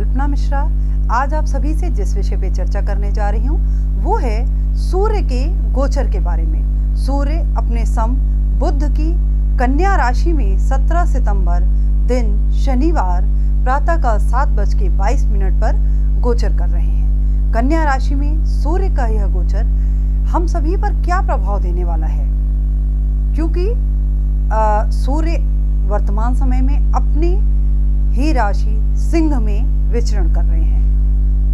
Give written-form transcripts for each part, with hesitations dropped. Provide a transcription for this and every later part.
कल्पना मिश्रा। आज आप सभी से जिस विषय पे चर्चा करने जा रही हूँ वो है सूर्य के गोचर के बारे में। सूर्य अपने सम बुध की कन्या राशि में 17 सितंबर दिन शनिवार प्रातःकाल 7:22 पर गोचर कर रहे हैं। कन्या राशि में सूर्य का यह गोचर हम सभी पर क्या प्रभाव देने वाला है, क्योंकि सूर्य वर्तमान समय में अपनी ही राशि सिंह में विचरण कर रहे हैं।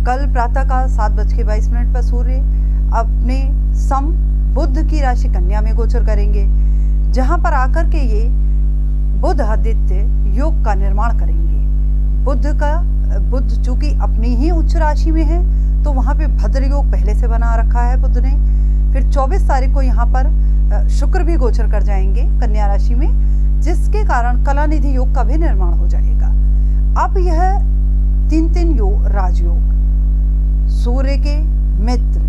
कल प्रातःकाल 7:22 पर सूर्य अपने सम बुध की राशि कन्या में गोचर करेंगे, जहां पर आकर के ये बुध आदित्य योग का निर्माण करेंगे। बुध चूंकि अपनी ही उच्च राशि में है तो वहां पे भद्र योग पहले से बना रखा है बुध ने। फिर 24 तारीख को यहाँ पर शुक्र भी गोचर कर जाएंगे कन्या राशि में, जिसके कारण कलानिधि योग का भी निर्माण हो जाएगा। अब यह 3 योग राजयोग सूर्य के मित्र,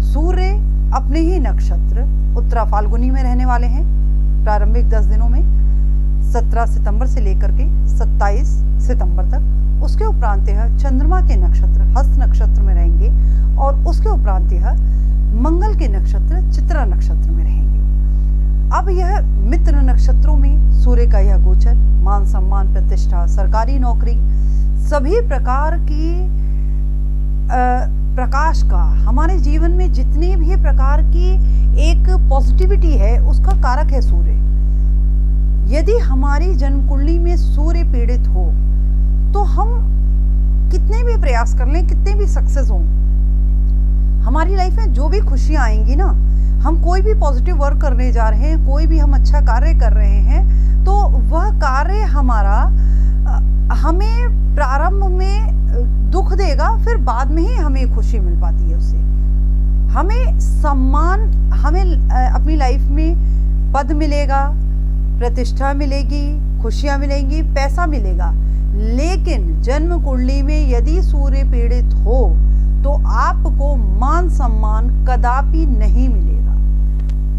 सूर्य अपने ही नक्षत्र उत्तरा फाल्गुनी में रहने वाले हैं प्रारंभिक 10 दिनों में, 17 सितंबर से लेकर के 27 सितंबर तक। उसके उपरांत यह चंद्रमा के नक्षत्र हस्त नक्षत्र में रहेंगे और उसके उपरांत यह मंगल के नक्षत्र चित्रा नक्षत्र में रहेंगे। अब यह मित्र नक्षत्रों में सूर्य का यह गोचर मान सम्मान प्रतिष्ठा सरकारी नौकरी सभी प्रकार की प्रकाश का, हमारे जीवन में जितने भी प्रकार की एक पॉजिटिविटी है उसका कारक है सूर्य। यदि हमारी जन्म कुंडली में सूर्य पीड़ित हो तो हम कितने भी प्रयास कर लें, कितने भी सक्सेस हों, हमारी लाइफ में जो भी खुशियां आएंगी ना, हम कोई भी पॉजिटिव वर्क करने जा रहे हैं, कोई भी हम अच्छा कार्य कर रहे हैं, तो वह कार्य हमारा हमें प्रारंभ में दुख देगा, फिर बाद में ही हमें खुशी मिल पाती है उससे। हमें सम्मान, हमें अपनी लाइफ में पद मिलेगा, प्रतिष्ठा मिलेगी, खुशियां मिलेंगी, पैसा मिलेगा। लेकिन जन्म कुंडली में यदि सूर्य पीड़ित हो तो आपको मान सम्मान कदापि नहीं मिलेगा।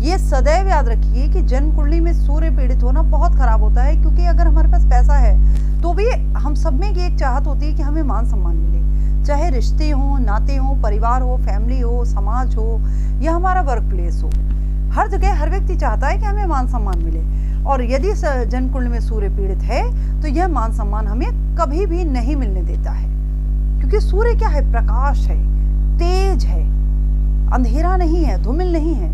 ये सदैव याद रखिए कि जन्म कुंडली में सूर्य पीड़ित होना बहुत खराब होता है, क्योंकि अगर हमारे पास पैसा है तो भी हम सब में ये एक चाहत होती है कि हमें मान सम्मान मिले, चाहे रिश्ते हों, नाते हों, परिवार हो, फैमिली हो, समाज हो या हमारा वर्क प्लेस हो। हर जगह हर व्यक्ति चाहता है कि हमें मान सम्मान मिले, और यदि जन्म कुंडली में सूर्य पीड़ित है तो यह मान सम्मान हमें कभी भी नहीं मिलने देता है, क्योंकि सूर्य क्या है, प्रकाश है, तेज है, अंधेरा नहीं है, धूमिल नहीं है।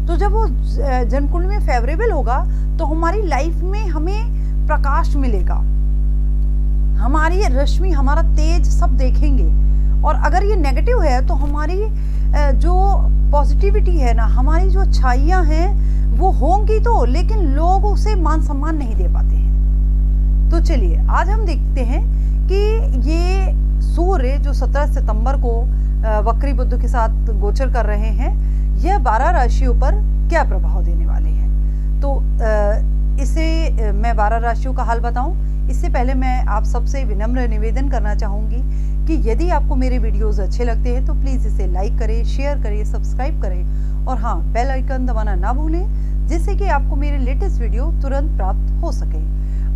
तो जब वो जन्म कुंडली में फेवरेबल होगा तो हमारी लाइफ में हमें प्रकाश मिलेगा, हमारी रश्मि, हमारा तेज सब देखेंगे। और अगर ये नेगेटिव है तो हमारी जो पॉजिटिविटी है ना, हमारी जो अच्छाइयाँ हैं वो होंगी तो, लेकिन लोग उसे मान सम्मान नहीं दे पाते हैं। तो चलिए आज हम देखते हैं कि ये सूर्य जो 17 सितंबर को वक्री बुध के साथ गोचर कर रहे हैं, यह 12 राशियों पर क्या प्रभाव देने वाले हैं। तो इसे मैं 12 राशियों का हाल बताऊं, इससे पहले मैं आप सबसे विनम्र निवेदन करना चाहूँगी कि यदि आपको मेरे वीडियोस अच्छे लगते हैं तो प्लीज़ इसे लाइक करें, शेयर करें, सब्सक्राइब करें और हाँ, बेल आइकन दबाना ना भूलें, जिससे कि आपको मेरे लेटेस्ट वीडियो तुरंत प्राप्त हो सके।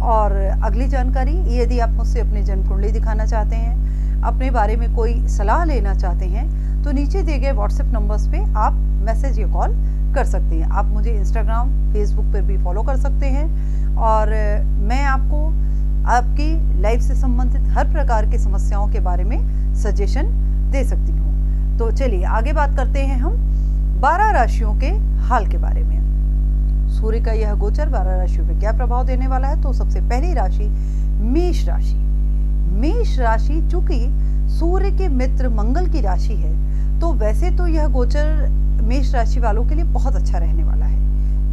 और अगली जानकारी, यदि आप मुझसे अपनी जन्म कुंडली दिखाना चाहते हैं, अपने बारे में कोई सलाह लेना चाहते हैं, तो नीचे दिए गए व्हाट्सएप नंबर्स पे आप मैसेज या कॉल कर सकते हैं। आप मुझे इंस्टाग्राम, फेसबुक पर भी फॉलो कर सकते हैं और मैं आपको आपकी लाइफ से संबंधित हर प्रकार की समस्याओं के बारे में सजेशन दे सकती हूँ। तो चलिए आगे बात करते हैं हम 12 राशियों के हाल के बारे में। सूर्य का यह गोचर 12 राशियों पे क्या प्रभाव देने वाला है। तो सबसे पहली राशि मेष राशि। मेष राशि चूंकि सूर्य के मित्र मंगल की राशि है, तो वैसे तो यह गोचर मेष राशि वालों के लिए बहुत अच्छा रहने वाला है,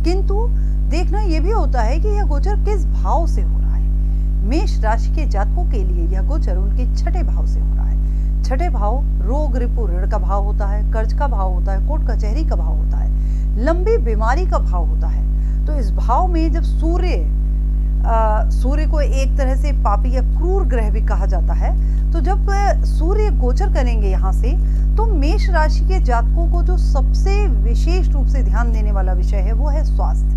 किंतु देखना यह भी होता है कि यह गोचर किस भाव से हो रहा है। मेष राशि के जातकों के लिए यह गोचर उनके 6ठे भाव से हो रहा है। 6ठे भाव रोग रिपु ऋण का भाव होता है, कर्ज का भाव होता है, कोर्ट कचहरी का भाव होता है, लंबी बीमारी का भाव होता है। तो इस भाव में जब सूर्य को एक तरह से पापी या क्रूर ग्रह भी कहा जाता है, तो जब सूर्य गोचर करेंगे यहाँ से, तो मेष राशि के जातकों को जो सबसे विशेष रूप से ध्यान देने वाला विषय है वो है स्वास्थ्य।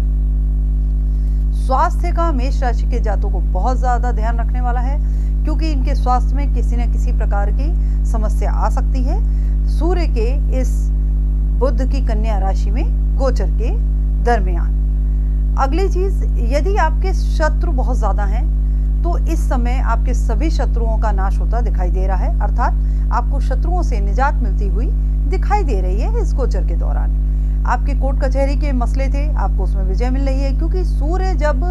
स्वास्थ्य का मेष राशि के जातकों को बहुत ज़्यादा ध्यान रखने वाला है, क्योंकि इनके स्वास्थ्य में किसी न किसी प्रकार की समस्या आ सकती है सूर्य के इस बुध की कन्या राशि में गोचर के दरमियान। अगली चीज, यदि आपके शत्रु बहुत ज्यादा हैं तो इस समय आपके सभी शत्रुओं का नाश होता दिखाई दे रहा है, अर्थात आपको शत्रुओं से निजात मिलती हुई दिखाई दे रही है इस गोचर के दौरान। आपके कोर्ट कचहरी के मसले थे, आपको उसमें विजय मिल रही है, क्योंकि सूर्य जब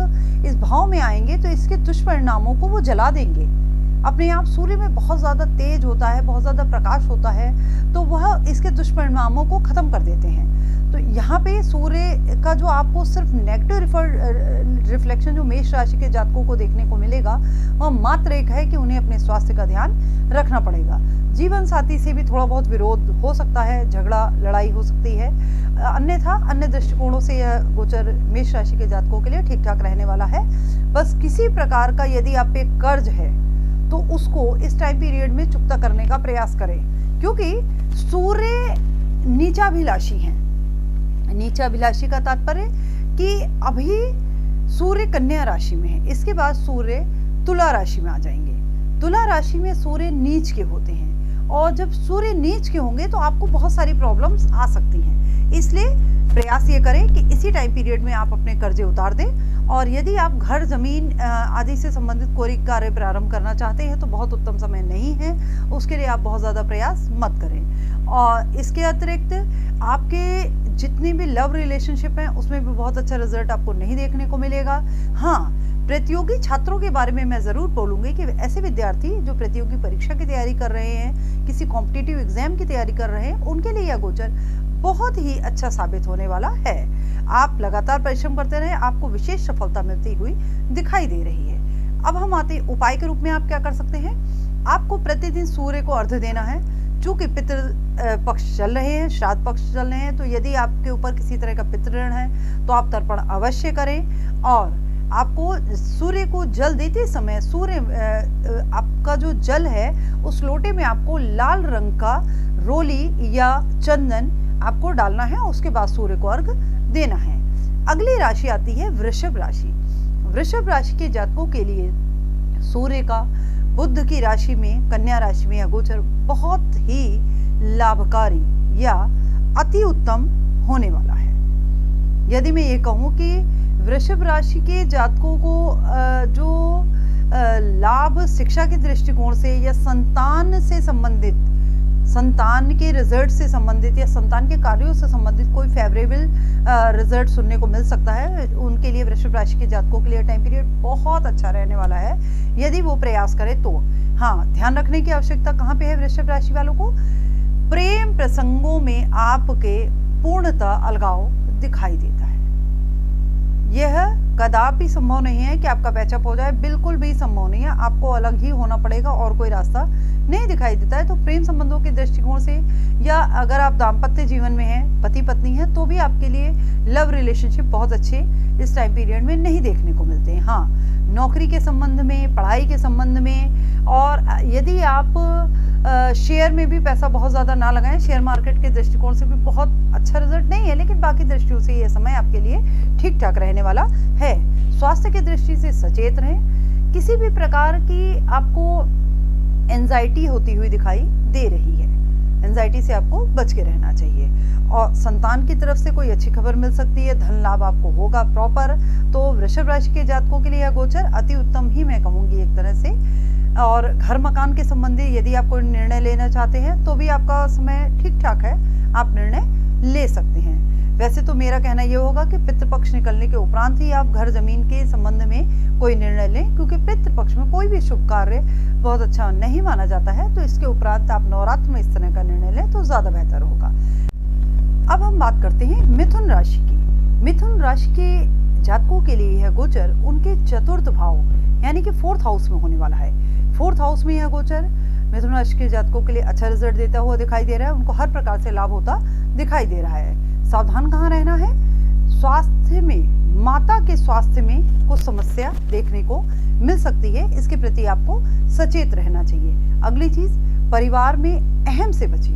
इस भाव में आएंगे तो इसके दुष्परिणामों को वो जला देंगे। अपने आप सूर्य में बहुत ज़्यादा तेज होता है, बहुत ज़्यादा प्रकाश होता है, तो वह इसके दुष्परिणामों को ख़त्म कर देते हैं। तो यहाँ पे सूर्य का जो आपको सिर्फ नेगेटिव रिफ्लेक्शन जो मेष राशि के जातकों को देखने को मिलेगा, वह मात्र एक है कि उन्हें अपने स्वास्थ्य का ध्यान रखना पड़ेगा। जीवन साथी से भी थोड़ा बहुत विरोध हो सकता है, झगड़ा लड़ाई हो सकती है, अन्यथा अन्य दृष्टिकोणों से यह गोचर मेष राशि के जातकों के लिए ठीक ठाक रहने वाला है। बस किसी प्रकार का यदि आप पे कर्ज है तो उसको इस टाइम पीरियड में चुकता करने का प्रयास करें, क्योंकि सूर्य नीचाभिलाषी हैं। नीचाभिलाषी का तात्पर्य कि अभी सूर्य कन्या राशि में है, इसके बाद सूर्य तुला राशि में आ जाएंगे। तुला राशि में सूर्य नीच के होते हैं, और जब सूर्य नीच के होंगे तो आपको बहुत सारी प्रॉब्लम्स आ सकती हैं। इसलिए प्रयास ये करें कि इसी टाइम पीरियड में आप अपने कर्जे उतार दें, और यदि आप घर जमीन आदि से संबंधित कोई कार्य प्रारंभ करना चाहते हैं तो बहुत उत्तम समय नहीं है, उसके लिए आप बहुत ज़्यादा प्रयास मत करें। और इसके अतिरिक्त आपके जितने भी लव रिलेशनशिप हैं उसमें भी बहुत अच्छा रिजल्ट आपको नहीं देखने को मिलेगा। हाँ, प्रतियोगी छात्रों के बारे में मैं ज़रूर बोलूँगी कि ऐसे विद्यार्थी जो प्रतियोगी परीक्षा की तैयारी कर रहे हैं, किसी कॉम्पिटिटिव एग्जाम की तैयारी कर रहे हैं, उनके लिए यह गोचर बहुत ही अच्छा साबित होने वाला है। आप लगातार परिश्रम करते रहे, आपको विशेष सफलता मिलती हुई दिखाई दे रही है। अब हम आते हैं उपाय के रूप में। आप क्या कर सकते हैं? आपको प्रतिदिन सूर्य को अर्घ्य देना है। चूंकि पितृ पक्ष चल रहे हैं, श्राद्ध पक्ष चल रहे हैं, तो यदि आपके ऊपर किसी तरह का पितृ ऋण है तो आप तर्पण अवश्य करें। और आपको सूर्य को जल देते समय सूर्य आपका जो जल है उस लोटे में आपको लाल रंग का रोली या चंदन आपको डालना है, उसके बाद सूर्य को अर्घ देना है। अगली राशि आती है वृषभ राशि। वृषभ राशि के जातकों के लिए सूर्य का बुध की राशि में, कन्या राशि में यह गोचर बहुत ही लाभकारी या अति उत्तम होने वाला है। यदि मैं ये कहूँ कि वृषभ राशि के जातकों को जो लाभ शिक्षा के दृष्टिकोण से या संतान से संबंधित, संतान के रिजल्ट से संबंधित या संतान के कार्यों से संबंधित कोई फेवरेबल रिजल्ट सुनने को मिल सकता है, उनके लिए वृषभ राशि के जातकों के लिए टाइम पीरियड बहुत अच्छा रहने वाला है यदि वो प्रयास करें तो। हाँ, ध्यान रखने की आवश्यकता कहाँ पे है वृषभ राशि वालों को? प्रेम प्रसंगों में आपके पूर्णतः अलगाव दिखाई देता है। यह कदापि संभव नहीं है कि आपका पैचअप हो जाए, बिल्कुल भी संभव नहीं है। आपको अलग ही होना पड़ेगा और कोई रास्ता नहीं दिखाई देता है। तो प्रेम संबंधों के दृष्टिकोण से, या अगर आप दाम्पत्य जीवन में हैं, पति पत्नी हैं, तो भी आपके लिए लव रिलेशनशिप बहुत अच्छे इस टाइम पीरियड में नहीं देखने को मिलते हैं। हाँ, नौकरी के संबंध में, पढ़ाई के संबंध में, और यदि आप शेयर में भी पैसा बहुत ज़्यादा ना लगाएं, शेयर मार्केट के दृष्टिकोण से भी बहुत अच्छा रिजल्ट नहीं है, लेकिन बाकी दृष्टियों से ये समय आपके लिए ठीक ठाक रहने वाला है। स्वास्थ्य की दृष्टि से सचेत रहें। किसी भी प्रकार की आपको एंजाइटी होती हुई दिखाई दे रही है, एंजाइटी से आपको बच के रहना चाहिए। और संतान की तरफ से कोई अच्छी खबर मिल सकती है, धन लाभ आपको होगा प्रॉपर। तो वृषभ राशि के जातकों के लिए यह गोचर अति उत्तम ही मैं कहूँगी एक तरह से। और घर मकान के संबंधी यदि आप कोई निर्णय लेना चाहते हैं तो भी आपका समय ठीक ठाक है, आप निर्णय ले सकते हैं। वैसे तो मेरा कहना ये होगा कि पितृपक्ष निकलने के उपरांत ही आप घर जमीन के संबंध में कोई निर्णय लें, क्योंकि पितृपक्ष में कोई भी शुभ कार्य बहुत अच्छा नहीं माना जाता है। तो इसके उपरांत आप नवरात्र में इस तरह का निर्णय लें तो ज़्यादा बेहतर होगा। अब हम बात करते हैं मिथुन राशि की। मिथुन राशि के जातकों के लिए यह गोचर उनके चतुर्थ भाव यानी कि 4th हाउस में होने वाला है। 4th हाउस में यह गोचर मिथुन राशि के जातकों के लिए अच्छा रिजल्ट देता हुआ दिखाई दे रहा है, उनको हर प्रकार से लाभ होता दिखाई दे रहा है। सावधान कहाँ रहना है? स्वास्थ्य में, माता के स्वास्थ्य में कुछ समस्या देखने को मिल सकती है, इसके प्रति आपको सचेत रहना चाहिए। अगली चीज, परिवार में अहम से बचिए।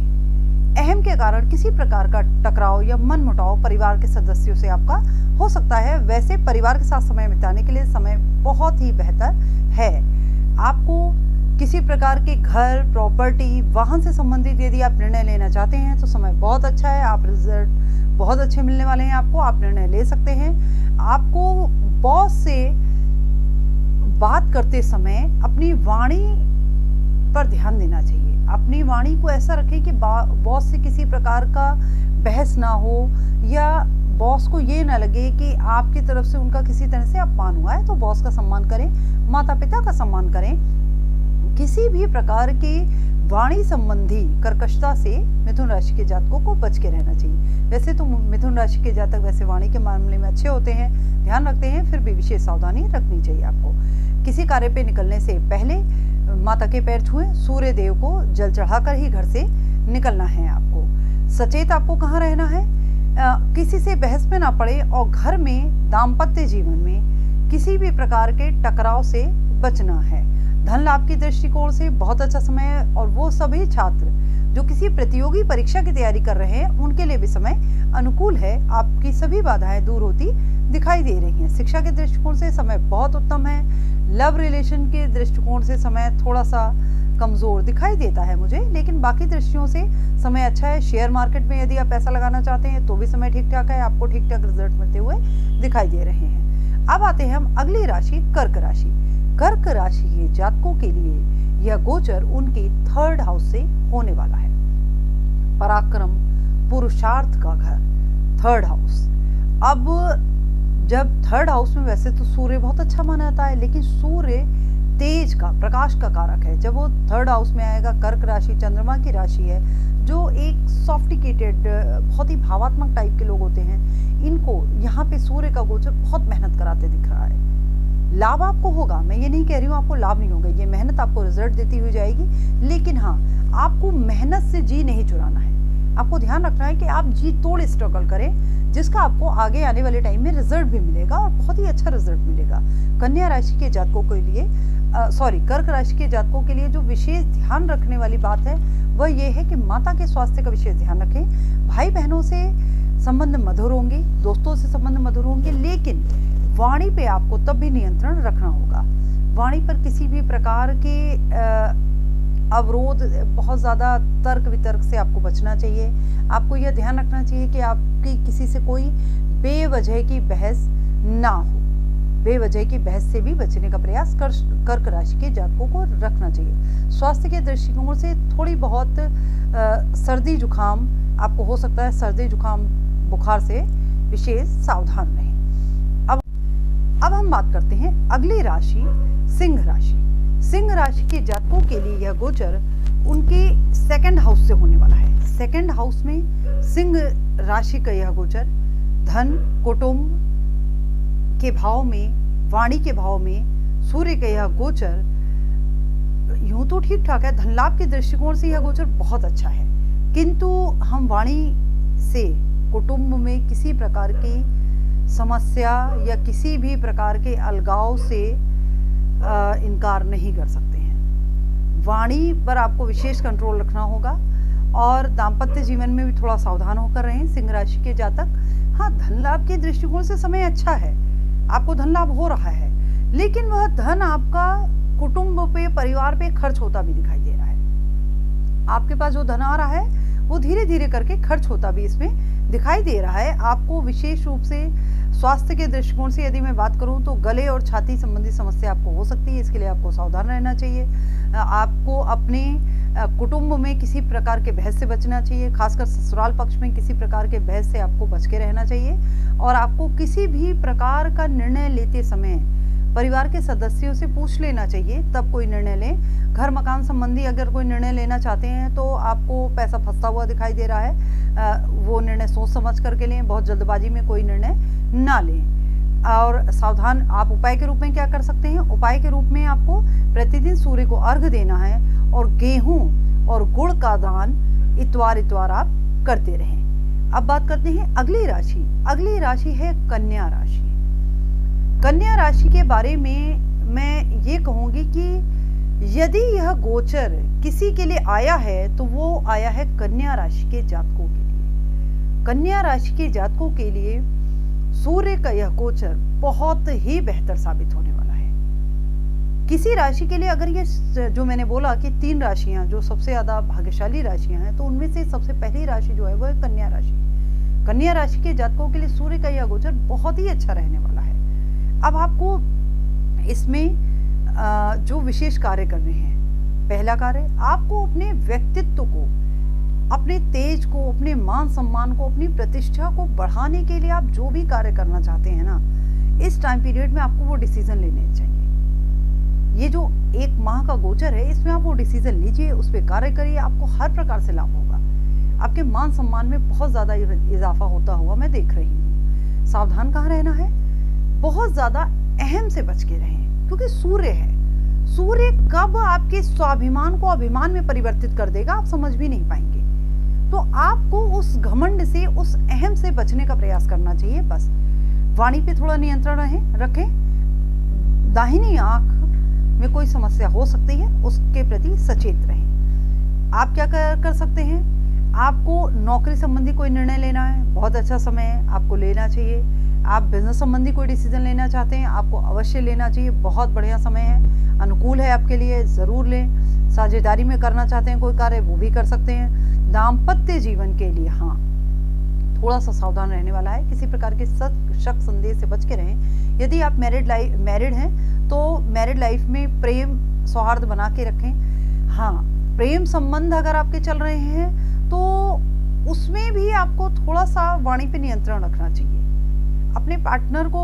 अहम के कारण किसी प्रकार का टकराव या मनमुटाव परिवार के सदस्यों से आपका हो सकता है। वैसे परिवार के साथ समय बिताने के लिए समय बहुत ही बेहतर है। आपको किसी प्रकार के घर, प्रॉपर्टी, वाहन से संबंधित यदि आप निर्णय लेना चाहते हैं तो समय बहुत अच्छा है। आप रिजल्ट बहुत अच्छे मिलने वाले हैं आपको, आप निर्णय ले सकते हैं। आपको बॉस से बात करते समय अपनी वाणी पर ध्यान देना चाहिए। अपनी वाणी को ऐसा रखें कि बॉस से किसी प्रकार का बहस ना हो, या बॉस को ये ना लगे कि आपकी तरफ से उनका किसी तरह से अपमान हुआ है। तो बॉस का सम्मान करें, माता पिता का सम्मान करें। किसी भी प्रकार की वाणी संबंधी कर्कशता से मिथुन राशि के जातकों को बच के रहना चाहिए। वैसे तो मिथुन राशि के जातक वैसे वाणी के मामले में अच्छे होते हैं, ध्यान रखते हैं, फिर भी विशेष सावधानी रखनी चाहिए आपको। किसी कार्य पे निकलने से पहले माता के पैर छुएं, सूर्य देव को जल चढ़ाकर ही घर से निकलना है आपको। सचेत आपको कहाँ रहना है, किसी से बहस में ना पड़े और घर में दाम्पत्य जीवन में किसी भी प्रकार के टकराव से बचना है। धन लाभ की दृष्टिकोण से बहुत अच्छा समय है, और वो सभी छात्र जो किसी प्रतियोगी परीक्षा की तैयारी कर रहे हैं उनके लिए भी समय अनुकूल है। आपकी सभी बाधाएं दूर होती दिखाई दे रही हैं। शिक्षा के दृष्टिकोण से समय बहुत उत्तम है। लव रिलेशन के दृष्टिकोण से समय थोड़ा सा कमजोर दिखाई देता है मुझे, लेकिन बाकी दृष्टियों से समय अच्छा है। शेयर मार्केट में यदि आप पैसा लगाना चाहते हैं तो भी समय ठीक ठाक है, आपको ठीक ठाक रिजल्ट मिलते हुए दिखाई दे रहे हैं। अब आते हैं हम अगली राशि कर्क राशि। कर्क राशि के जातकों के लिए यह गोचर उनके 3rd हाउस से होने वाला है। पराक्रम, पुरुषार्थ का घर, 3rd हाउस। अब जब 3rd हाउस में वैसे तो सूर्य बहुत अच्छा माना जाता है, लेकिन सूर्य तेज का, प्रकाश का कारक है। जब वो 3rd हाउस में आएगा, कर्क राशि चंद्रमा की राशि है, जो एक सॉफ्टिकेटेड, बहुत ही भावात्मक टाइप के लोग होते हैं, इनको यहाँ पे सूर्य का गोचर बहुत मेहनत कराते दिख रहा है। लाभ आपको होगा, मैं ये नहीं कह रही हूँ आपको लाभ नहीं होगा, ये मेहनत आपको रिजल्ट देती हुई जाएगी, लेकिन हाँ, आपको मेहनत से जी नहीं चुराना है। आपको ध्यान रखना है कि आप जी तोड़ स्ट्रगल करें, जिसका आपको आगे आने वाले टाइम में रिजल्ट भी मिलेगा और बहुत ही अच्छा रिजल्ट मिलेगा। कन्या राशि के जातकों के लिए कर्क राशि के जातकों के लिए जो विशेष ध्यान रखने वाली बात है वह ये है कि माता के स्वास्थ्य का विशेष ध्यान रखें। भाई बहनों से संबंध मधुर होंगे, दोस्तों से संबंध मधुर होंगे, लेकिन वाणी पे आपको तब भी नियंत्रण रखना होगा। वाणी पर किसी भी प्रकार के अवरोध, बहुत ज़्यादा तर्क वितर्क से आपको बचना चाहिए। आपको यह ध्यान रखना चाहिए कि आपकी किसी से कोई बेवजह की बहस ना हो। बेवजह की बहस से भी बचने का प्रयास कर्क राशि के जातकों को रखना चाहिए। स्वास्थ्य के दृष्टिकोण से थोड़ी बहुत सर्दी जुकाम आपको हो सकता है। सर्दी जुकाम बुखार से विशेष सावधान रहें। अब हम बात करते हैं अगली राशि सिंह राशि। सिंह राशि के जातकों के लिए यह गोचर उनके 2nd हाउस से होने वाला है। 2nd हाउस में सिंह राशि का यह गोचर धन, कुटुंब के भाव में, वाणी के भाव में सूर्य का यह गोचर यूं तो ठीक ठाक है। धन लाभ के दृष्टिकोण से यह गोचर बहुत अच्छा है, किंतु हम वाणी से कुटुंब में किसी प्रकार की समस्या या किसी भी प्रकार के अलगाव से इनकार नहीं कर सकते हैं। वाणी पर आपको विशेष कंट्रोल रखना होगा और दाम्पत्य जीवन में भी थोड़ा सावधान होकर रहें सिंह राशि के जातक। हाँ, धन लाभ के दृष्टिकोण से समय अच्छा है, आपको धन लाभ हो रहा है, लेकिन वह धन आपका कुटुंब पे, परिवार पे खर्च होता भी दिखाई दे रहा है। आपके पास जो धन आ रहा है वो धीरे धीरे करके खर्च होता भी इसमें दिखाई दे रहा है। आपको विशेष रूप से स्वास्थ्य के दृष्टिकोण से यदि मैं बात करूं तो गले और छाती संबंधी समस्या आपको हो सकती है, इसके लिए आपको सावधान रहना चाहिए। आपको अपने कुटुंब में किसी प्रकार के बहस से बचना चाहिए, खासकर ससुराल पक्ष में किसी प्रकार के बहस से आपको बच के रहना चाहिए। और आपको किसी भी प्रकार का निर्णय लेते समय परिवार के सदस्यों से पूछ लेना चाहिए, तब कोई निर्णय लें। घर मकान संबंधी अगर कोई निर्णय लेना चाहते हैं तो आपको पैसा फंसता हुआ दिखाई दे रहा है, वो निर्णय सोच समझ करके लें, बहुत जल्दबाजी में कोई निर्णय ना लें। और सावधान आप उपाय के रूप में क्या कर सकते हैं? उपाय के रूप में आपको प्रतिदिन सूर्य को अर्घ देना है और गेहूं और गुड़ का दान इतवार आप करते रहें। अब बात करते हैं अगली राशि। अगली राशि है कन्या राशि। कन्या राशि के बारे में मैं ये कहूँगी कि यदि यह गोचर किसी के लिए आया है तो वो आया है कन्या राशि के जातकों के लिए। कन्या राशि के जातकों के लिए सूर्य का यह गोचर बहुत ही बेहतर साबित होने वाला है। किसी राशि के लिए अगर ये जो मैंने बोला कि 3 राशियां जो सबसे ज्यादा भाग्यशाली राशियां हैं, तो उनमें से सबसे पहली राशि जो है वो है कन्या राशि। कन्या राशि के जातकों के लिए सूर्य का यह गोचर बहुत ही अच्छा रहने वाला है। अब आपको इसमें जो विशेष कार्य करने हैं, पहला कार्य आपको अपने व्यक्तित्व को, अपने तेज को, अपने मान सम्मान को, अपनी प्रतिष्ठा को बढ़ाने के लिए आप जो भी कार्य करना चाहते हैं ना, इस टाइम पीरियड में आपको वो डिसीजन लेने चाहिए। ये जो 1 माह का गोचर है, इसमें आप वो डिसीजन लीजिए, उस पर कार्य करिए, आपको हर प्रकार से लाभ होगा। आपके मान सम्मान में बहुत ज्यादा इजाफा होता हुआ मैं देख रही हूँ। सावधान कहाँ रहना है, बहुत ज्यादा अहम से बच के रहें, क्योंकि सूर्य है। सूर्य कब आपके स्वाभिमान को अभिमान में परिवर्तित कर देगा आप समझ भी नहीं पाएंगे। तो आपको उस घमंड से, उस अहम से बचने का प्रयास करना चाहिए। बस वाणी पे थोड़ा नियंत्रण रखें। दाहिनी आंख में कोई समस्या हो सकती है, उसके प्रति सचेत रहें। आप क्या कर सकते हैं, आपको नौकरी संबंधी कोई निर्णय लेना है, बहुत अच्छा समय है, आपको लेना चाहिए। आप बिजनेस संबंधी कोई डिसीजन लेना चाहते हैं, आपको अवश्य लेना चाहिए, बहुत बढ़िया समय है, अनुकूल है आपके लिए, ज़रूर लें। साझेदारी में करना चाहते हैं कोई कार्य, वो भी कर सकते हैं। दाम्पत्य जीवन के लिए हाँ, थोड़ा सा सावधान रहने वाला है, किसी प्रकार के शक संदेह से बच के रहें। यदि आप मैरिड हैं तो मैरिड लाइफ में प्रेम सौहार्द बना के रखें। हाँ, प्रेम संबंध अगर आपके चल रहे हैं तो उसमें भी आपको थोड़ा सा वाणी पे नियंत्रण रखना चाहिए। अपने पार्टनर को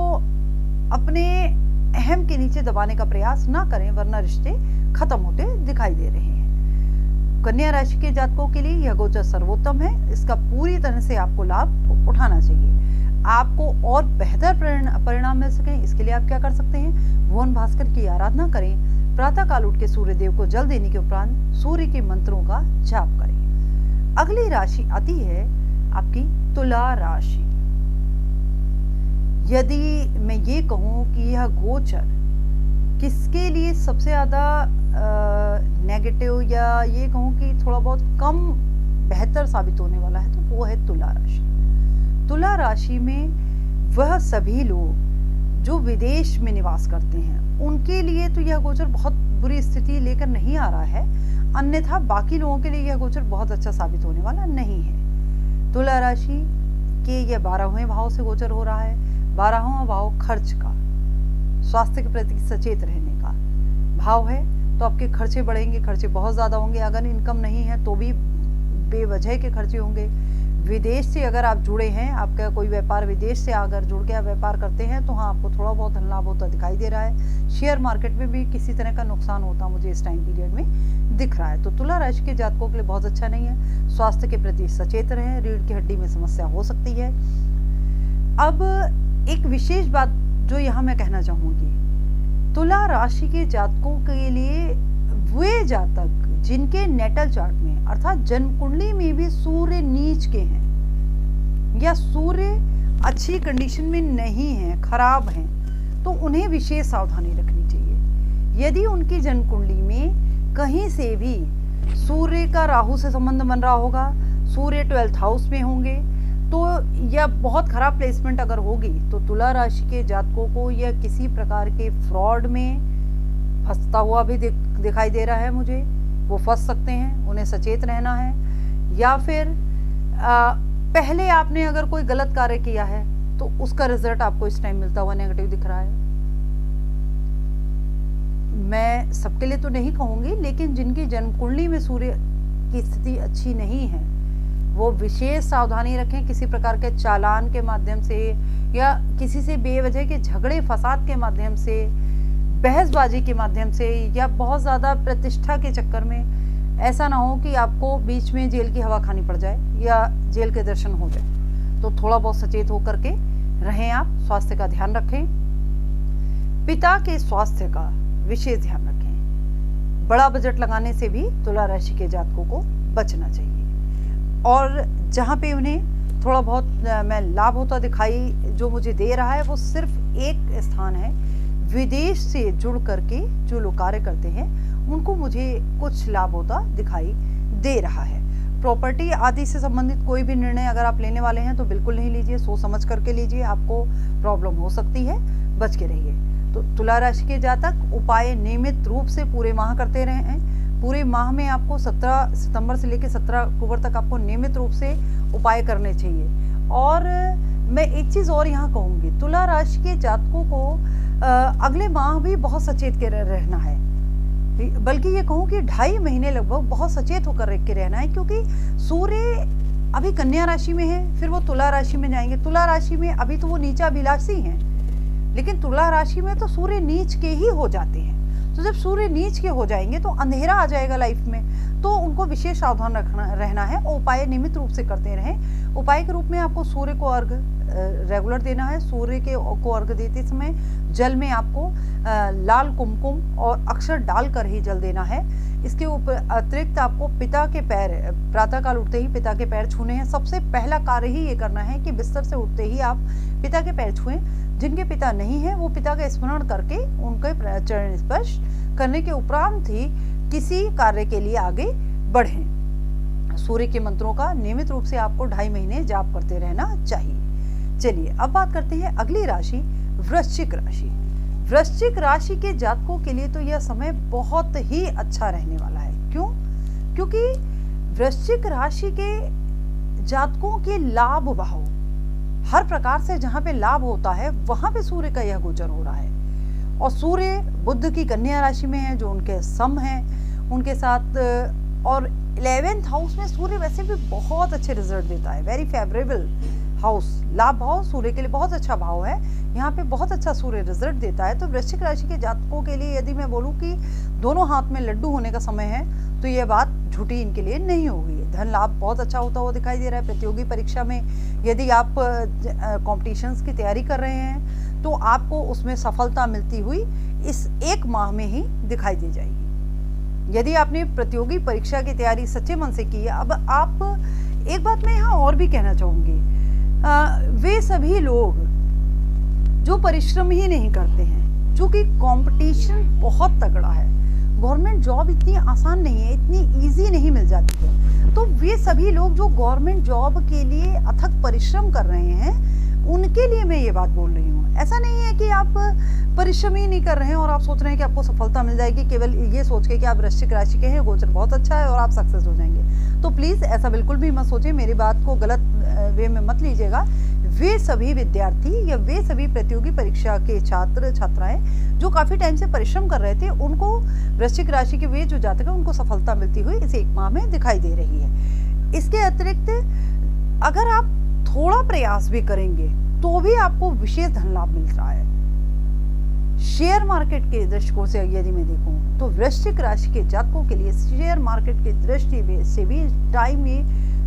अपने अहम के नीचे दबाने का प्रयास ना करें, वरना रिश्ते खत्म होते दिखाई दे रहे हैं। कन्या राशि के जातकों के लिए यह गोचर सर्वोत्तम है, इसका पूरी तरह से आपको लाभ उठाना चाहिए। आपको और बेहतर परिणाम मिल सके, इसके लिए आप क्या कर सकते हैं, भुवन भास्कर की आराधना करें। प्रातः काल उठ के सूर्य देव को जल देने के उपरांत सूर्य के मंत्रों का जाप करें। अगली राशि आती है आपकी तुला राशि। यदि मैं ये कहूँ कि यह गोचर किसके लिए सबसे ज़्यादा नेगेटिव, या ये कहूँ कि थोड़ा बहुत कम बेहतर साबित होने वाला है, तो वो है तुला राशि। तुला राशि में वह सभी लोग जो विदेश में निवास करते हैं, उनके लिए तो यह गोचर बहुत बुरी स्थिति लेकर नहीं आ रहा है, अन्यथा बाकी लोगों के लिए यह गोचर बहुत अच्छा साबित होने वाला नहीं है। तुला राशि के यह 12वें भाव से गोचर हो रहा है। 12वां भाव खर्च का, स्वास्थ्य के प्रति सचेत रहने का भाव है, तो आपके खर्चे बढ़ेंगे, खर्चे बहुत ज़्यादा होंगे। अगर इनकम नहीं है तो भी बेवजह के खर्चे होंगे। विदेश से अगर आप जुड़े हैं, आपका कोई व्यापार विदेश से अगर जुड़ के आप व्यापार करते हैं, तो हाँ, आपको थोड़ा बहुत धन लाभ होता दिखाई दे रहा है। शेयर मार्केट में भी किसी तरह का नुकसान होता मुझे इस टाइम पीरियड में दिख रहा है। तो तुला राशि के जातकों के लिए बहुत अच्छा नहीं है। स्वास्थ्य के प्रति सचेत रहें, रीढ़ की हड्डी में समस्या हो सकती है। अब एक विशेष बात जो यहाँ मैं कहना चाहूँगी, तुला राशि के जातकों के लिए वे जातक जिनके नेटल चार्ट में अर्थात जन्म कुंडली में भी सूर्य नीच के हैं या सूर्य अच्छी कंडीशन में नहीं है, खराब हैं, तो उन्हें विशेष सावधानी रखनी चाहिए। यदि उनकी जन्म कुंडली में कहीं से भी सूर्य का राहु से संबंध बन रहा होगा, सूर्य 12th हाउस में होंगे, तो यह बहुत खराब प्लेसमेंट अगर होगी, तो तुला राशि के जातकों को यह किसी प्रकार के फ्रॉड में फंसता हुआ भी दिखाई दे रहा है मुझे। वो फंस सकते हैं, उन्हें सचेत रहना है। या फिर पहले आपने अगर कोई गलत कार्य किया है तो उसका रिजल्ट आपको इस टाइम मिलता हुआ नेगेटिव दिख रहा है। मैं सबके लिए तो नहीं कहूँगी, लेकिन जिनकी जन्म कुंडली में सूर्य की स्थिति अच्छी नहीं है, वो विशेष सावधानी रखें। किसी प्रकार के चालान के माध्यम से या किसी से बेवजह के झगड़े फसाद के माध्यम से, बहसबाजी के माध्यम से, या बहुत ज़्यादा प्रतिष्ठा के चक्कर में ऐसा ना हो कि आपको बीच में जेल की हवा खानी पड़ जाए या जेल के दर्शन हो जाए। तो थोड़ा बहुत सचेत होकर के रहें आप, स्वास्थ्य का ध्यान रखें। पिता के स्वास्थ्य का विशेष ध्यान रखें। बड़ा बजट लगाने से भी तुला राशि के जातकों को बचना चाहिए। और जहाँ पे उन्हें थोड़ा बहुत मैं लाभ होता दिखाई जो मुझे दे रहा है, वो सिर्फ एक स्थान है, विदेश से जुड़ करके जो लोग कार्य करते हैं उनको मुझे कुछ लाभ होता दिखाई दे रहा है। प्रॉपर्टी आदि से संबंधित कोई भी निर्णय अगर आप लेने वाले हैं तो बिल्कुल नहीं लीजिए, सोच समझ करके लीजिए, आपको प्रॉब्लम हो सकती है, बच के रहिए। तो तुला राशि के जातक उपाय नियमित रूप से पूरे माह करते रहे हैं। पूरे माह में आपको 17 सितंबर से लेकर 17 अक्टूबर तक आपको नियमित रूप से उपाय करने चाहिए। और मैं एक चीज़ और यहाँ कहूँगी, तुला राशि के जातकों को अगले माह भी बहुत सचेत के रहना है, बल्कि ये कहूँ कि 2.5 महीने लगभग बहुत सचेत होकर रह के रहना है, क्योंकि सूर्य अभी कन्या राशि में है, फिर वो तुला राशि में जाएंगे। तुला राशि में अभी तो वो नीचाभिलाषी हैं, लेकिन तुला राशि में तो सूर्य नीच के ही हो जाते हैं। तो जब सूर्य नीच के हो जाएंगे तो अंधेरा आ जाएगा लाइफ में, तो उनको विशेष सावधान रहना है। उपाय नियमित रूप से करते रहें। उपाय के रूप में आपको सूर्य को अर्घ रेगुलर देना है। सूर्य को अर्घ देते समय जल में आपको लाल कुमकुम और अक्षर डालकर ही जल देना है। इसके ऊपर अतिरिक्त आपको पिता के पैर प्रातःकाल उठते ही पिता के पैर छूने हैं। सबसे पहला कार्य ही ये करना है कि बिस्तर से उठते ही आप पिता के पैर छुएं। जिनके पिता नहीं है वो पिता का स्मरण करके उनके चरण स्पर्श करने के उपरांत ही किसी कार्य के लिए आगे बढ़ें। सूर्य के मंत्रों का नियमित रूप से आपको 2.5 महीने जाप करते रहना चाहिए। चलिए अब बात करते हैं अगली राशि, वृश्चिक राशि। वृश्चिक राशि के जातकों के लिए तो यह समय बहुत ही अच्छा रहने वाला है। क्यों? क्योंकि वृश्चिक राशि के जातकों के लाभ भाव, हर प्रकार से जहां पे लाभ होता है वहां पे सूर्य का यह गोचर हो रहा है। और सूर्य बुध की कन्या राशि में है, जो उनके सम है उनके साथ, और 11th हाउस में सूर्य वैसे भी बहुत अच्छे रिजल्ट देता है। वेरी फेवरेबल हाउस, लाभ भाव सूर्य के लिए बहुत अच्छा भाव है, यहाँ पे बहुत अच्छा सूर्य रिजल्ट देता है। तो वृश्चिक राशि के जातकों के लिए यदि मैं बोलूँ कि दोनों हाथ में लड्डू होने का समय है तो ये बात झूठी इनके लिए नहीं होगी। धन लाभ बहुत अच्छा होता हुआ दिखाई दे रहा है। प्रतियोगी परीक्षा में यदि आप कॉम्पिटिशन्स की तैयारी कर रहे हैं तो आपको उसमें सफलता मिलती हुई इस एक माह में ही दिखाई दे जाएगी। यदि आपने प्रतियोगी परीक्षा की तैयारी सच्चे मन से की है, अब आप एक बात मैं यहाँ और भी कहना चाहूँगी, वे सभी लोग जो परिश्रम ही नहीं करते हैं, चूँकि कंपटीशन बहुत तगड़ा है, गवर्नमेंट जॉब इतनी आसान नहीं है, इतनी इजी नहीं मिल जाती है, तो वे सभी लोग जो गवर्नमेंट जॉब के लिए अथक परिश्रम कर रहे हैं उनके लिए मैं ये बात बोल रही हूँ। ऐसा नहीं है कि आप परिश्रम ही नहीं कर रहे हैं और आप सोच रहे हैं कि आपको सफलता मिल जाएगी केवल ये सोच के कि आप वृश्चिक राशि के हैं, गोचर बहुत अच्छा है और आप सक्सेस हो जाएंगे। तो प्लीज़ ऐसा बिल्कुल भी मत सोचिए, मेरी बात को गलत वे में मत लीजिएगा। वे सभी विद्यार्थी या वे सभी प्रतियोगी परीक्षा के छात्र छात्राएं जो काफ़ी टाइम से परिश्रम कर रहे थे, उनको वृश्चिक राशि के वे जो जातक हैं उनको सफलता मिलती हुई इस एक माह में दिखाई दे रही है। इसके अतिरिक्त अगर आप थोड़ा प्रयास भी करेंगे तो भी आपको विशेष धन लाभ मिल रहा है। शेयर मार्केट के दृष्टिकोण से यदि मैं देखूं तो वृश्चिक राशि के जातकों के लिए शेयर मार्केट की दृष्टि से भी टाइम ये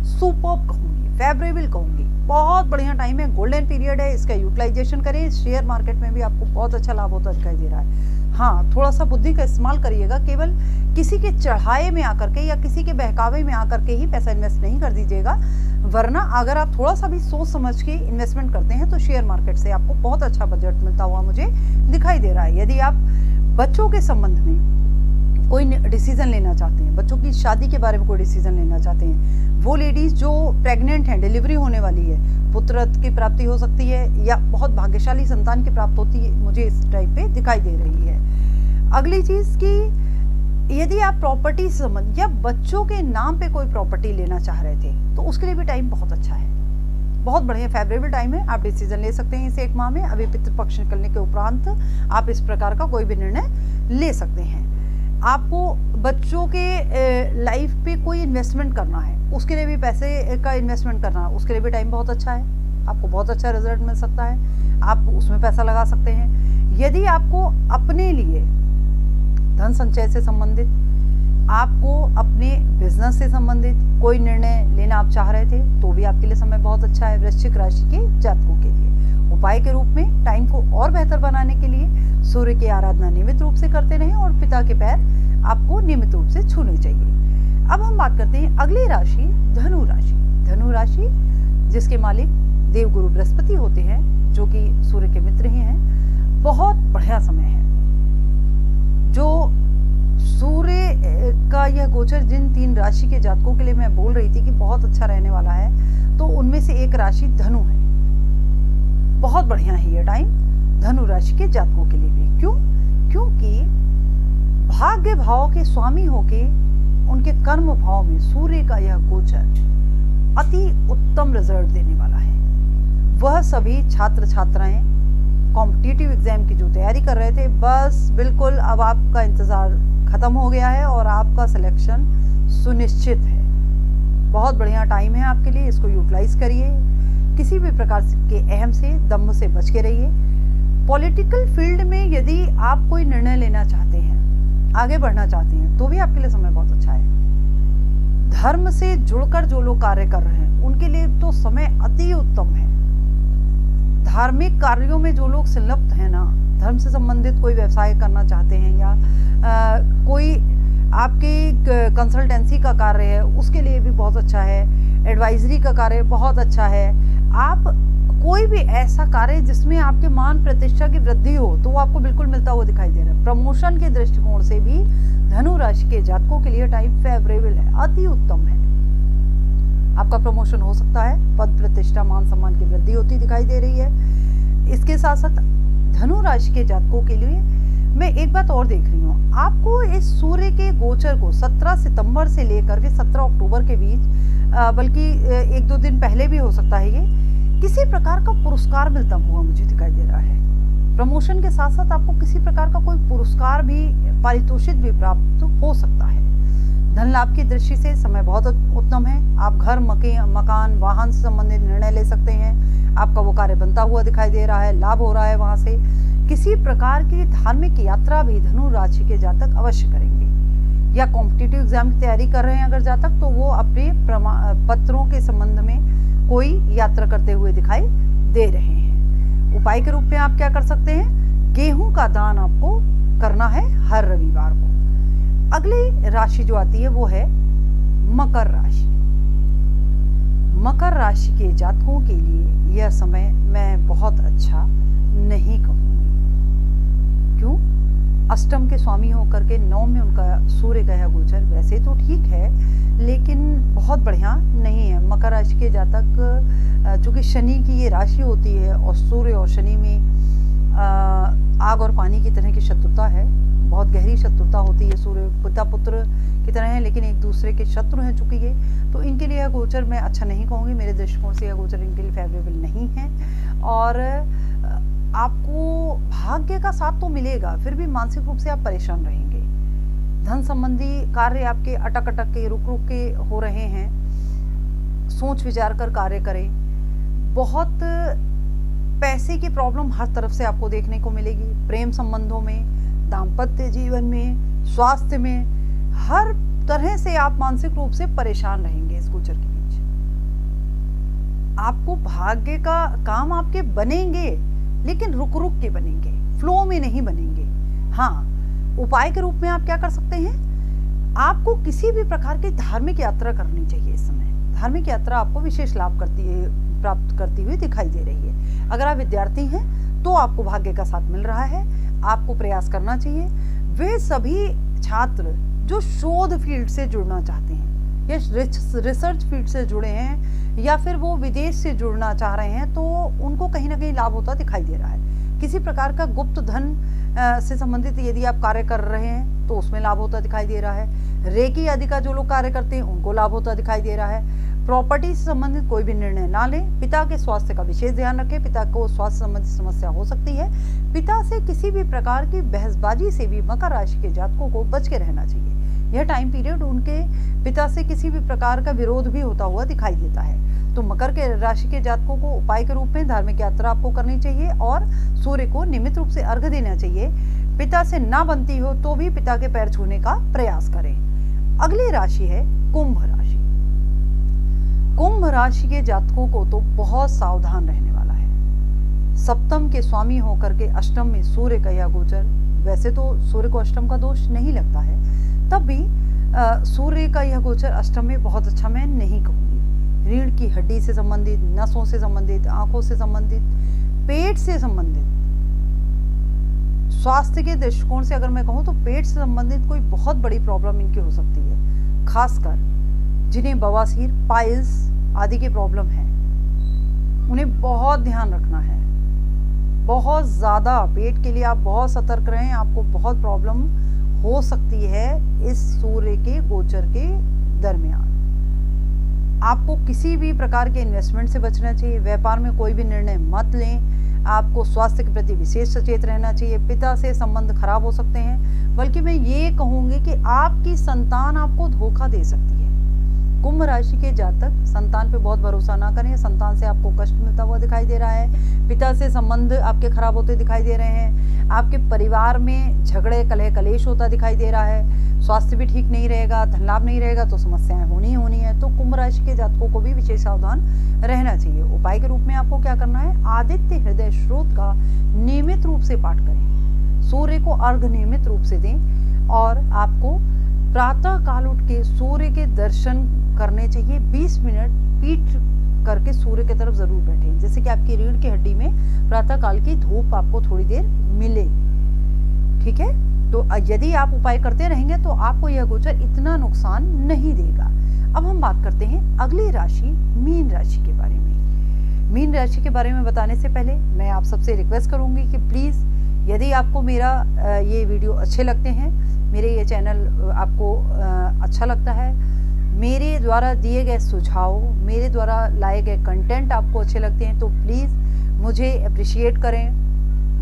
सुपर्ब कहूंगी, फेवरेबल कहूंगी, बहुत बढ़िया टाइम है, गोल्डन पीरियड है, इसका यूटिलाइजेशन करें। शेयर मार्केट में भी आपको बहुत अच्छा लाभ होता दिखाई दे रहा है। हाँ, थोड़ा सा बुद्धि का इस्तेमाल करिएगा, केवल किसी के चढ़ाए में आकर के या किसी के बहकावे में आकर के ही पैसा इन्वेस्ट नहीं कर दीजिएगा, वरना अगर आप थोड़ा सा भी सोच समझ के इन्वेस्टमेंट करते हैं तो शेयर मार्केट से आपको बहुत अच्छा बजट मिलता हुआ मुझे दिखाई दे रहा है। यदि आप बच्चों के संबंध में कोई डिसीजन लेना चाहते हैं, बच्चों की शादी के बारे में कोई डिसीजन लेना चाहते हैं, वो लेडीज जो प्रेग्नेंट हैं, डिलीवरी होने वाली है, पुत्र की प्राप्ति हो सकती है या बहुत भाग्यशाली संतान की प्राप्ति होती है, मुझे इस टाइप पे दिखाई दे रही है। अगली चीज़ की, यदि आप प्रॉपर्टी संबंध या बच्चों के नाम पे कोई प्रॉपर्टी लेना चाह रहे थे तो उसके लिए भी टाइम बहुत अच्छा है, बहुत बढ़िया फेवरेबल टाइम है, आप डिसीजन ले सकते हैं इस एक माह में। अभी पितृपक्ष निकलने के उपरांत आप इस प्रकार का कोई भी निर्णय ले सकते हैं। आपको बच्चों के लाइफ पे कोई इन्वेस्टमेंट करना है, उसके लिए भी पैसे का इन्वेस्टमेंट करना है, उसके लिए भी टाइम बहुत अच्छा है, आपको बहुत अच्छा रिजल्ट मिल सकता है, आप उसमें पैसा लगा सकते हैं। यदि आपको अपने लिए धन संचय से संबंधित, आपको अपने बिजनेस से संबंधित कोई निर्णय लेना आप चाह रहे थे तो भी आपके लिए समय बहुत अच्छा है वृश्चिक राशि के जातकों के लिए। उपाय के रूप में टाइम को और बेहतर बनाने के लिए सूर्य की आराधना नियमित रूप से करते रहें और पिता के पैर आपको नियमित रूप से छूने चाहिए। अब हम बात करते हैं अगली राशि, धनु राशि। धनु राशि जिसके मालिक देवगुरु बृहस्पति होते हैं, जो कि सूर्य के मित्र ही हैं। बहुत बढ़िया समय है। जो सूर्य का यह गोचर जिन 3 राशि के जातकों के लिए मैं बोल रही थी कि बहुत अच्छा रहने वाला है, तो उनमें से एक राशि धनु है। बहुत बढ़िया है ये टाइम धनु राशि के जातकों के लिए भी। क्यों? क्योंकि भाग्य भाव के स्वामी होके उनके कर्म भाव में सूर्य का यह गोचर अति उत्तम रिजल्ट देने वाला है। वह सभी छात्र छात्राएं कॉम्पिटिटिव एग्जाम की जो तैयारी कर रहे थे, बस बिल्कुल अब आपका इंतजार खत्म हो गया है और आपका सिलेक्शन सुनिश्चित है। बहुत बढ़िया टाइम है आपके लिए, इसको यूटिलाइज करिए। किसी भी प्रकार के अहम से, दम्भ से बच के रहिए। पॉलिटिकल फील्ड में यदि आप कोई निर्णय लेना चाहते हैं, आगे बढ़ना चाहते हैं, तो भी आपके लिए समय बहुत अच्छा है। धर्म से जुड़कर जो लोग कार्य कर रहे हैं उनके लिए तो समय अति उत्तम है। धार्मिक कार्यों में जो लोग संलिप्त हैं ना, धर्म से संबंधित कोई व्यवसाय करना चाहते हैं या कोई आपकी कंसल्टेंसी का कार्य है, उसके लिए भी बहुत अच्छा है। एडवाइजरी का कार्य बहुत अच्छा है। आप कोई भी ऐसा कार्य जिसमें आपके मान प्रतिष्ठा की वृद्धि हो, तो वो आपको बिल्कुल मिलता हुआ दिखाई दे रहा है। प्रमोशन के दृष्टिकोण से भी धनु राशि के जातकों के लिए टाइम फेवरेबल है, अति उत्तम है। आपका प्रमोशन हो सकता है, पद प्रतिष्ठा मान सम्मान की वृद्धि होती दिखाई दे रही है। इसके साथ साथ धनु राशि के जातकों के लिए मैं एक बात और देख रही हूँ, आपको इस सूर्य के गोचर को 17 सितंबर से लेकर के 17 अक्टूबर के बीच, बल्कि 1-2 दिन पहले भी हो सकता है, ये किसी प्रकार का पुरस्कार मिलता हुआ मुझे दिखाई दे रहा है। प्रमोशन के साथ साथ आपको किसी प्रकार का कोई पुरस्कार भी, पारितोषिक भी प्राप्त हो सकता है। धन लाभ की दृष्टि से समय बहुत उत्तम है। आप घर, मकान, वाहन से संबंधित निर्णय ले सकते हैं। आपका वो कार्य बनता हुआ दिखाई दे रहा है, लाभ हो रहा है वहां से। किसी प्रकार की धार्मिक यात्रा भी धनु राशि के जातक अवश्य करेंगे। या कॉम्पिटिटिव एग्जाम की तैयारी कर रहे हैं अगर जातक, तो वो अपने पत्रों के संबंध में कोई यात्रा करते हुए दिखाई दे रहे हैं। उपाय के रूप में आप क्या कर सकते हैं? गेहूं का दान आपको करना है हर रविवार को। अगली राशि जो आती है वो है मकर राशि। मकर राशि के जातकों के लिए यह समय मैं बहुत अच्छा नहीं कहूंगी। क्यों? अष्टम के स्वामी होकर के 9 में उनका सूर्य का यह गोचर वैसे तो ठीक है, लेकिन बहुत बढ़िया नहीं है। मकर राशि के जातक, चूंकि शनि की ये राशि होती है और सूर्य और शनि में आग और पानी की तरह की शत्रुता है, बहुत गहरी शत्रुता होती है। सूर्य पिता पुत्र की तरह है, लेकिन एक दूसरे के शत्रु हैं चूंकि ये, तो इनके लिए यह गोचर मैं अच्छा नहीं कहूँगी। मेरे दृष्टिकोण से यह गोचर इनके लिए फेवरेबल नहीं है। और आपको भाग्य का साथ तो मिलेगा, फिर भी मानसिक रूप से आप परेशान रहेंगे। धन संबंधी कार्य आपके अटक के, रुक के हो रहे हैं। सोच विचार कर कार्य करें। बहुत पैसे की प्रॉब्लम हर तरफ से आपको देखने को मिलेगी। प्रेम संबंधों में, दाम्पत्य जीवन में, स्वास्थ्य में, हर तरह से आप मानसिक रूप से परेशान रहेंगे इस गोचर के बीच। आपको भाग्य का काम आपके बनेंगे, लेकिन रुक के बनेंगे, फ्लो में नहीं बनेंगे। हाँ, उपाय के रूप में आप क्या कर सकते हैं? आपको किसी भी प्रकार की धार्मिक यात्रा करनी चाहिए इस समय। धार्मिक यात्रा आपको विशेष लाभ प्राप्त करती हुई दिखाई दे रही है। अगर आप विद्यार्थी हैं तो आपको भाग्य का साथ मिल रहा है, आपको प्रयास करना चाहिए। वे सभी छात्र जो शोध फील्ड से जुड़ना चाहते हैं या रिसर्च फील्ड से जुड़े हैं या फिर वो विदेश से जुड़ना चाह रहे हैं, तो उनको कहीं ना कहीं लाभ होता दिखाई दे रहा है। किसी प्रकार का गुप्त धन से संबंधित यदि आप कार्य कर रहे हैं तो उसमें लाभ होता दिखाई दे रहा है। रेकी आदि का जो लोग कार्य करते हैं उनको लाभ होता दिखाई दे रहा है। प्रॉपर्टी से संबंधित कोई भी निर्णय ना लें। पिता के स्वास्थ्य का विशेष ध्यान रखें। पिता को स्वास्थ्य संबंधित समस्या हो सकती है। पिता से किसी भी प्रकार की बहसबाजी से भी मकर राशि के जातकों को बच के रहना चाहिए। यह टाइम पीरियड उनके पिता से किसी भी प्रकार का विरोध भी होता हुआ दिखाई देता है। तो मकर के राशि के जातकों को उपाय के रूप में धार्मिक यात्रा आपको करनी चाहिए और सूर्य को नियमित रूप से अर्घ्य देना चाहिए। पिता से ना बनती हो तो भी पिता के पैर छूने का प्रयास करें। अगली राशि है कुंभ राशि। कुंभ राशि के जातकों को तो बहुत सावधान रहने वाला है। सप्तम के स्वामी होकर के अष्टम में सूर्य का यह गोचर, वैसे तो सूर्य को अष्टम का दोष नहीं लगता है, तब भी सूर्य का यह गोचर अष्टम में बहुत अच्छा मैं नहीं कहूँगी। रीढ़ की हड्डी से संबंधित, नसों से संबंधित, आंखों से संबंधित, पेट से संबंधित स्वास्थ्य के दृष्टिकोण से अगर मैं कहूँ तो पेट से संबंधित कोई बहुत बड़ी प्रॉब्लम इनकी हो सकती है, खासकर जिन्हें बवासीर, पाइल्स आदि की प्रॉब्लम है, उन्हें बहुत ध्यान रखना है। बहुत ज़्यादा पेट के लिए आप बहुत सतर्क रहें, आपको बहुत प्रॉब्लम हो सकती है इस सूर्य के गोचर के दरमियान। आपको किसी भी प्रकार के इन्वेस्टमेंट से बचना चाहिए, व्यापार में कोई भी निर्णय मत लें, आपको स्वास्थ्य के प्रति विशेष सचेत रहना चाहिए। पिता से संबंध खराब हो सकते हैं, बल्कि मैं ये कहूँगी कि आपकी संतान आपको धोखा दे सकती है। कुंभ राशि के जातक संतान पे बहुत भरोसा ना करें, संतान से आपको कष्ट मिलता हुआ दिखाई दे रहा है, पिता से संबंध आपके खराब होते दिखाई दे रहे हैं, आपके परिवार में झगड़े कलह कलेश होता दिखाई दे रहा है, स्वास्थ्य भी ठीक नहीं रहेगा, धन लाभ नहीं रहेगा तो समस्याएं होनी ही होनी है। तो कुंभ राशि के जातकों को भी विशेष सावधान रहना चाहिए। उपाय के रूप में आपको क्या करना है, आदित्य हृदय स्रोत का नियमित रूप से पाठ करें, सूर्य को अर्घ नियमित रूप से दें और आपको प्रातः काल उठ के सूर्य के दर्शन करने चाहिए। 20 मिनट पीठ करके सूर्य की तरफ जरूर बैठें, जिससे कि आपकी रीढ़ की हड्डी में प्रातः काल की धूप आपको थोड़ी देर मिले। ठीक है, तो यदि आप उपाय करते रहेंगे तो आपको यह गोचर इतना नुकसान नहीं देगा। अब हम बात करते हैं अगली राशि मीन राशि के बारे में। मीन राशि के बारे में बताने से पहले मैं आप सबसे रिक्वेस्ट करूंगी कि प्लीज़ यदि आपको मेरा ये वीडियो अच्छे लगते हैं, मेरे ये चैनल आपको अच्छा लगता है, मेरे द्वारा दिए गए सुझाव, मेरे द्वारा लाए गए कंटेंट आपको अच्छे लगते हैं, तो प्लीज़ मुझे अप्रिशिएट करें।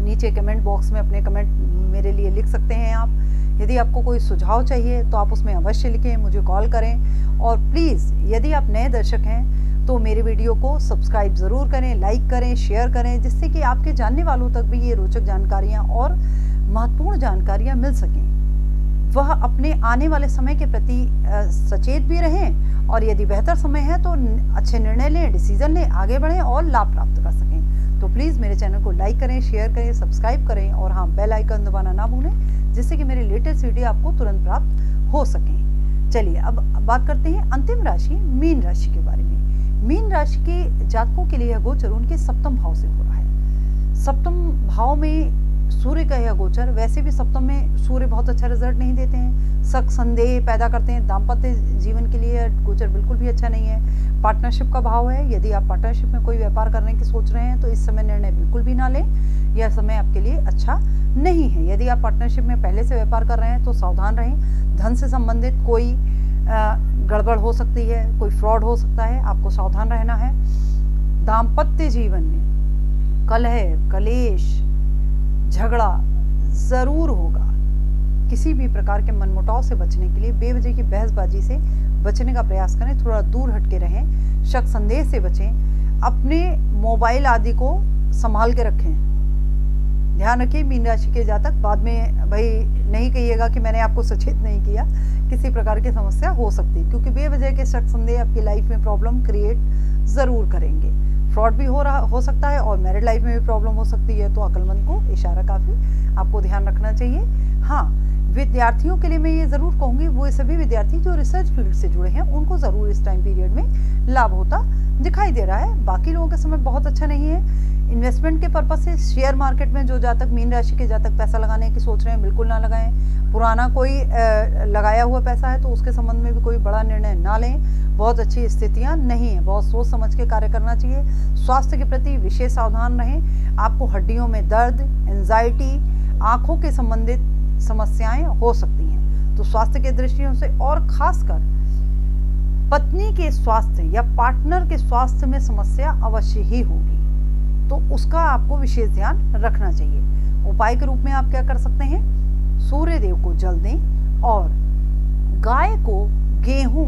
नीचे कमेंट बॉक्स में अपने कमेंट मेरे लिए लिख सकते हैं आप। यदि आपको कोई सुझाव चाहिए तो आप उसमें अवश्य लिखें, मुझे कॉल करें। और प्लीज़ यदि आप नए दर्शक हैं तो मेरे वीडियो को सब्सक्राइब ज़रूर करें, लाइक करें, शेयर करें, जिससे कि आपके जानने वालों तक भी ये रोचक जानकारियाँ और महत्वपूर्ण जानकारियाँ मिल सकें। वह अपने आने वाले समय के प्रति सचेत भी रहें और यदि बेहतर समय है तो अच्छे निर्णय लें, डिसीजन लें, आगे बढ़ें और लाभ प्राप्त कर सकें। तो प्लीज़ मेरे चैनल को लाइक करें, शेयर करें, सब्सक्राइब करें और हाँ, बेल आइकन दबाना ना भूलें, जिससे कि मेरे लेटेस्ट वीडियो आपको तुरंत प्राप्त हो सकें। चलिए अब बात करते हैं अंतिम राशि मीन राशि के बारे में। मीन राशि के जातकों के लिए यह गोचर उनके सप्तम भाव से हो रहा है। सप्तम भाव में सूर्य का यह गोचर, वैसे भी सप्तम में सूर्य बहुत अच्छा रिजल्ट नहीं देते हैं, शक संदेह पैदा करते हैं, दाम्पत्य जीवन के लिए गोचर बिल्कुल भी अच्छा नहीं है। पार्टनरशिप का भाव है, यदि आप पार्टनरशिप में कोई व्यापार करने की सोच रहे हैं तो इस समय निर्णय बिल्कुल भी ना लें, यह समय आपके लिए अच्छा नहीं है। यदि आप पार्टनरशिप में पहले से व्यापार कर रहे हैं तो सावधान रहें, धन से संबंधित कोई गड़बड़ हो सकती है, कोई फ्रॉड हो सकता है, आपको सावधान रहना है। दाम्पत्य जीवन में कलह कलेश झगड़ा ज़रूर होगा। किसी भी प्रकार के मनमुटाव से बचने के लिए बेवजह की बहसबाजी से बचने का प्रयास करें, थोड़ा दूर हटके रहें, शक संदेह से बचें, अपने मोबाइल आदि को संभाल के रखें। ध्यान रखिए मीन राशि के जातक, बाद में भाई नहीं कहिएगा कि मैंने आपको सचेत नहीं किया, किसी प्रकार की समस्या हो सकती है, क्योंकि बेवजह के शक संदेह आपकी लाइफ में प्रॉब्लम क्रिएट ज़रूर करेंगे। फ्रॉड भी हो सकता है और मैरिड लाइफ में भी प्रॉब्लम हो सकती है, तो अक्लमंद को इशारा काफ़ी आपको ध्यान रखना चाहिए। हाँ, विद्यार्थियों के लिए मैं ये ज़रूर कहूँगी, वो सभी विद्यार्थी जो रिसर्च फील्ड से जुड़े हैं उनको ज़रूर इस टाइम पीरियड में लाभ होता दिखाई दे रहा है। बाकी लोगों का समय बहुत अच्छा नहीं है। इन्वेस्टमेंट के पर्पज से शेयर मार्केट में जो जातक मीन राशि के जातक पैसा लगाने की सोच रहे हैं, बिल्कुल ना लगाएं। पुराना कोई लगाया हुआ पैसा है तो उसके संबंध में भी कोई बड़ा निर्णय ना लें, बहुत अच्छी स्थितियां नहीं है, बहुत सोच समझ के कार्य करना चाहिए। स्वास्थ्य के प्रति विशेष सावधान रहें। आपको हड्डियों में दर्द, एंजाइटी, आँखों के संबंधित समस्याएं हो सकती हैं, तो स्वास्थ्य के दृष्टियों से और खासकर पत्नी के स्वास्थ्य या पार्टनर के स्वास्थ्य में समस्या अवश्य ही होगी, तो उसका आपको विशेष ध्यान रखना चाहिए। उपाय के रूप में आप क्या कर सकते हैं, सूर्य देव को जल दें और गाय को गेहूं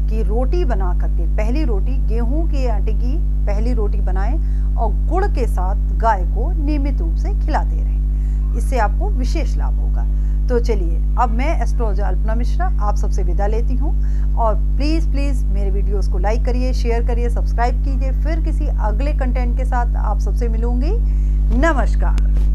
की रोटी बना करके, पहली रोटी गेहूं के आटे की पहली रोटी बनाएं और गुड़ के साथ गाय को नियमित रूप से खिलाते रहें, इससे आपको विशेष लाभ होगा। तो चलिए अब मैं एस्ट्रोलॉजर अल्पना मिश्रा आप सबसे विदा लेती हूँ, और प्लीज़ मेरे वीडियोस को लाइक करिए, शेयर करिए, सब्सक्राइब कीजिए। फिर किसी अगले कंटेंट के साथ आप सबसे मिलूंगी। नमस्कार।